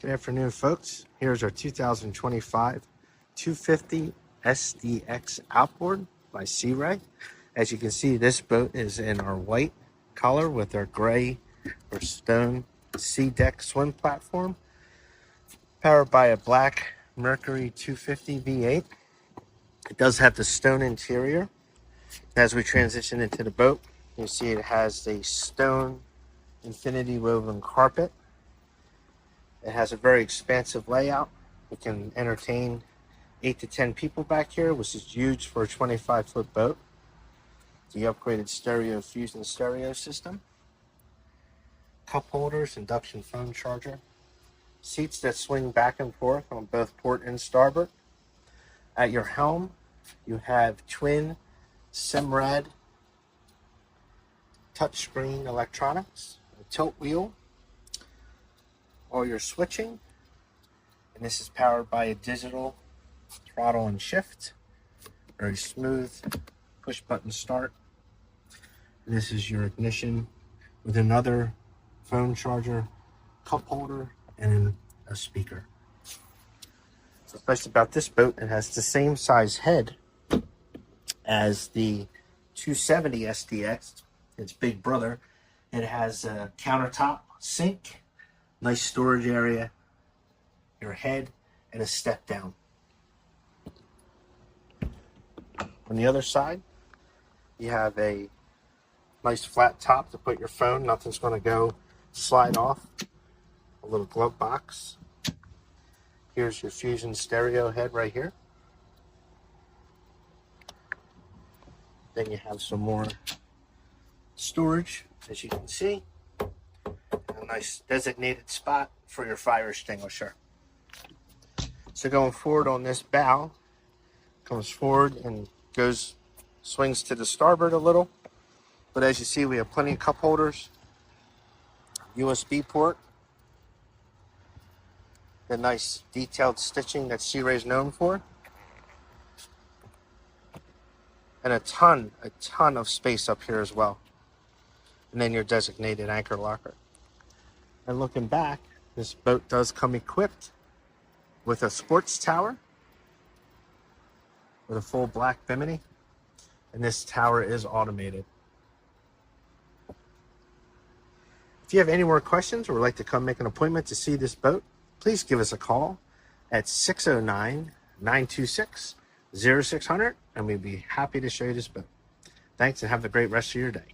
Good afternoon, folks. Here's our 2025 250 SDX Outboard by Sea Ray. As you can see, this boat is in our white color with our gray or stone sea deck swim platform, powered by a black Mercury 250 V8. It does have the stone interior. As we transition into the boat, you see it has a stone infinity woven carpet. It has a very expansive layout. We can entertain 8 to 10 people back here, which is huge for a 25-foot boat. The upgraded stereo fusion stereo system. Cup holders, induction phone charger. Seats that swing back and forth on both port and starboard. At your helm, you have twin Simrad touchscreen electronics, a tilt wheel, all your switching, and this is powered by a digital throttle and shift. Very smooth push button start. And this is your ignition with another phone charger, cup holder, and a speaker. What's nice about this boat, it has the same size head as the 270 SDX, its big brother. It has a countertop sink, nice storage area, your head, and a step down. On the other side, you have a nice flat top to put your phone. Nothing's going to go slide off. A little glove box. Here's your fusion stereo head right here. Then you have some more storage, as you can see. A nice designated spot for your fire extinguisher. So going forward on this bow, comes forward and swings to the starboard a little. But as you see, we have plenty of cup holders, USB port, the nice detailed stitching that Sea Ray is known for, and a ton of space up here as well. And then your designated anchor locker. And looking back, this boat does come equipped with a sports tower with a full black bimini, and this tower is automated. If you have any more questions or would like to come make an appointment to see this boat, please give us a call at 609-926-0600, and we'd be happy to show you this boat. Thanks, and have a great rest of your day.